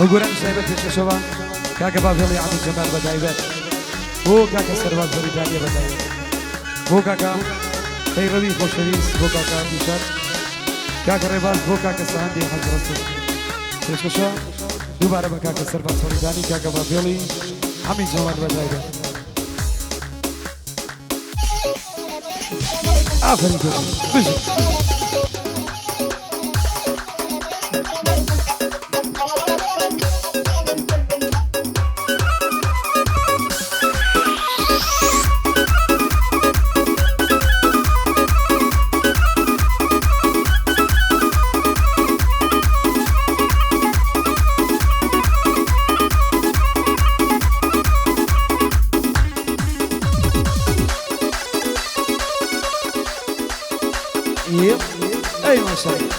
وەگوورە شایبەت پێشکەشەوە کاکە باڤێڵی عەبدول جەبار بەتایبەت بۆ کاکە سەرباز بەریتانیا بەتایبەت بۆ کاکە پەیڕەوی خۆشەویست بۆ کاکە میشات کاکە ڕێباز بۆ کاکە سەهەندی حەزرەسوو پێشکەشە دووبارە بە کاکە سەرباز بەریتانی کاکە باڤێڵی عەبدول جەبار بەتایبەت ئافرین کردن بژن أي ما شاء الله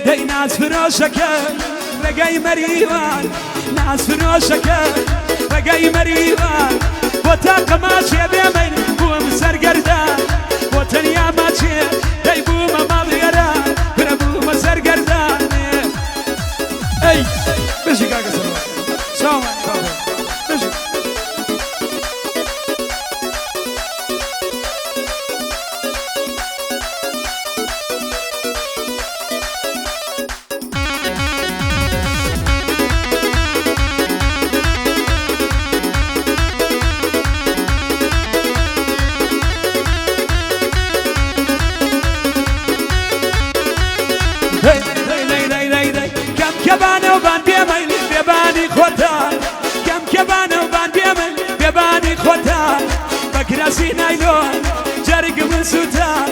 دي ناس فروشك رقاي مريوان ناس فروشك رقاي مريوان وتاق ماشي بيمين هو مسر قردان وتنيا ماشي دي بوما ماليران بربو مسر قردان اي بشي كاكا سلام سلام عليكم بشي كبانه وبان بيميل بيباني خوتان كم كبانه وبان بيميل بيباني خوتان بكراسي نايلون جرق من سوتان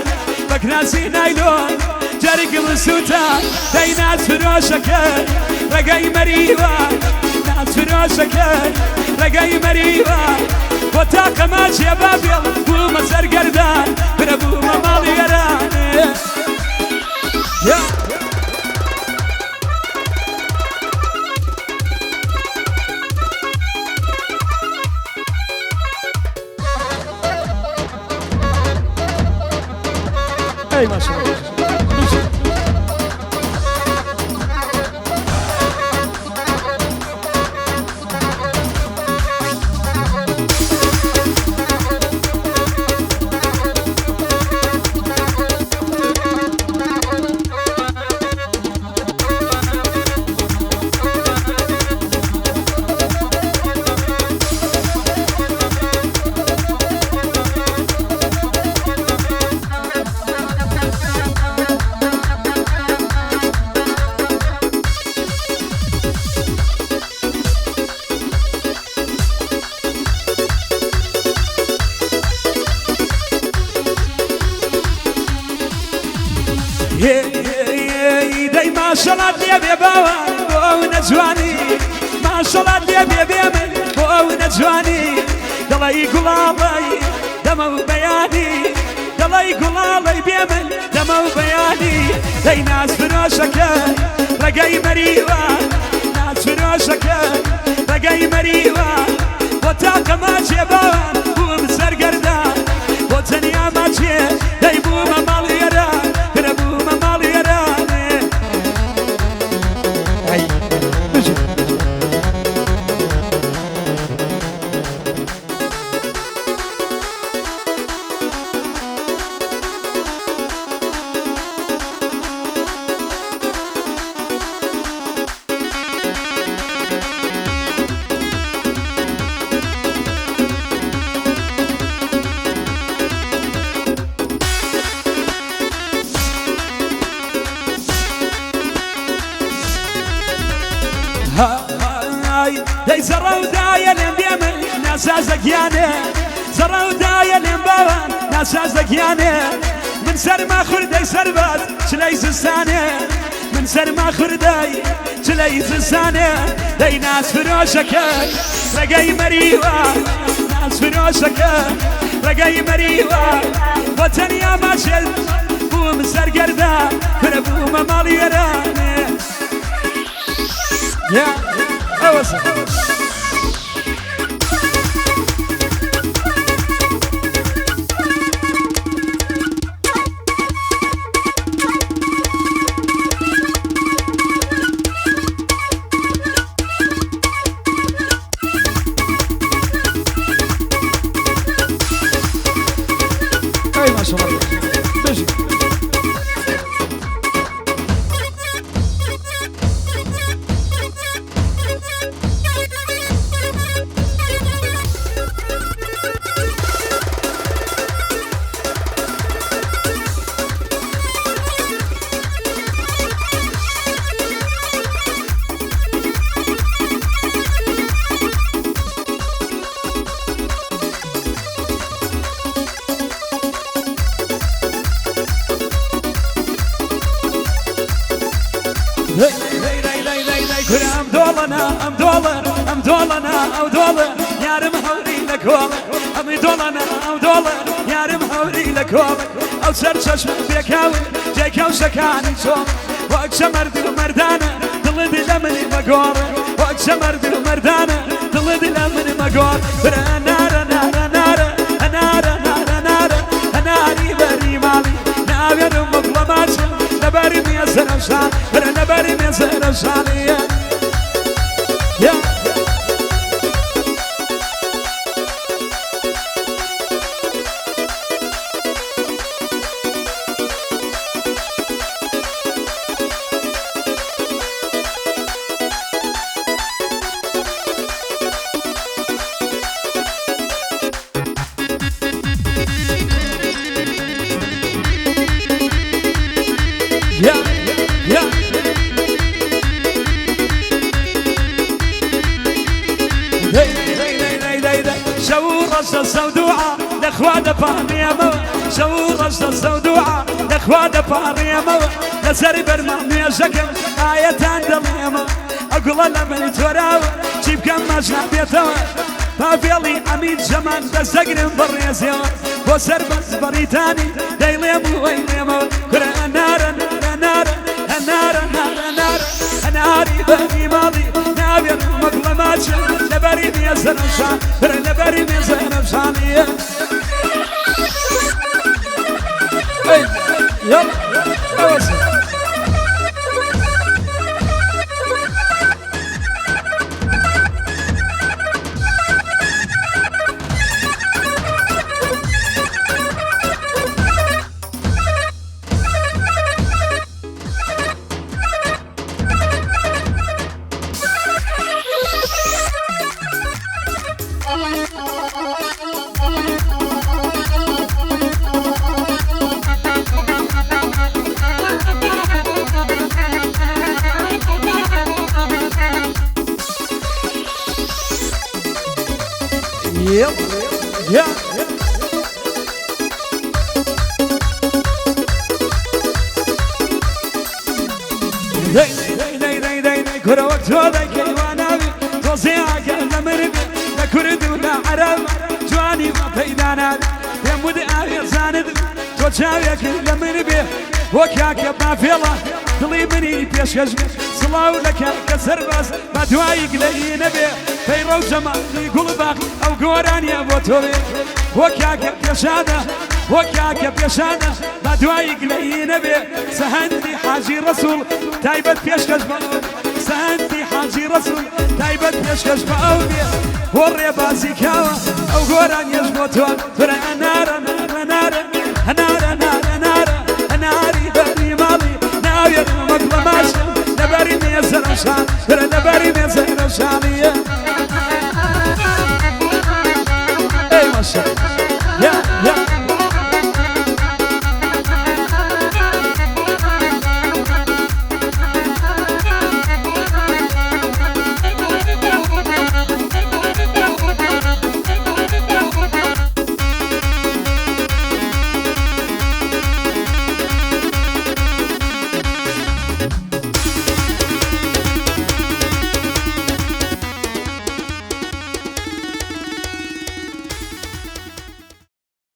بكراسي نايلون جرق من سوتان داي ناس فروشك رقاي مريوان ناس فروشك رقاي مريوان وتاق ماشي بابيل بو مسر قردان بربو مالي قران أي ما شاء الله داي ما شاء الله لي بيباوا ونجواني ما شاء الله لي بيبيمن ونجواني دلا يقول الله دمو بياني دلا يقول الله بيمن دمو بياني داي ناس فروشك رقاي مريوان ناس فروشك رقاي مريوان وتاق ماشي بوان ومسر قردان وتنيا ماشي داي بوما ماليران داي زرو دايا لمبيمن ناسا زكيانه زرو دايا لمبوان ناسا زكيانه من سر ما خردي سربات شلي زسانه من سر ما خردي شلي زسانه داي ناس فروشك رقاي مريوه ناس فروشك رقاي مريوه وتنيا ما شل بو من سر قردان بربو مالي رانه يا اوسع اي ما شاء الله تجي ام دولنا او دولة يارم حوري لك والله ام دولنا او دولة يارم حوري لك والله او سر چشم بيكاوي جيكاو سكاني صوم واكشا مرد ومردانة دل دلمني مقورة واكشا مرد ومردانة دل دلمني مقورة نارا نارا نارا نارا نارا نارا ناري بري مالي نابيا مقلماتي نباري ميزر وشان نباري ميزر وشاني يا السودوعة لأخوان فاريمة شو رشد السودوعة لأخوان فاريمة لسري برمانية شكل آية عندليمة أقول لمن توراوة جيب كم مشهد بيتوى فافيلي عميد جمان دستقرم بريزيوة وسر بس بريتاني دايليمو ويليمو كرة نارا نارا نارا نارا نارا نارا ناري بني ماضي نابيا مقلماتي نبري ميزر وشان نبري ميزر وشانية يلا يلا Yep. Yeah. Day كره وقت هذا كيوانا بي توزيع كلام مربي لكرد ولا عرب جواني ما بيدانا يا مود آخر زاند توجاوي كلام مربي وكاك ما فيلا دلي مني بيشكش صلاو لك كسر بس ما دوايق لي نبي فيرو جمال يقول باق او قوراني ابو توبي وكاك بيشاده وكاك بيشاده ما دوايق لي نبي سهندي حاجي رسول تايبت بيشكش سهندي حاجي رسول تايبت بيشكش باودي وري باسي كاوا او قوراني يجبو توب فرع نارا نارا نارا نارا نارا نارا ناري بري مالي ناوي المقلماش نبري ميزر وشان نبري ميزر وشانية اي ما شاء الله يا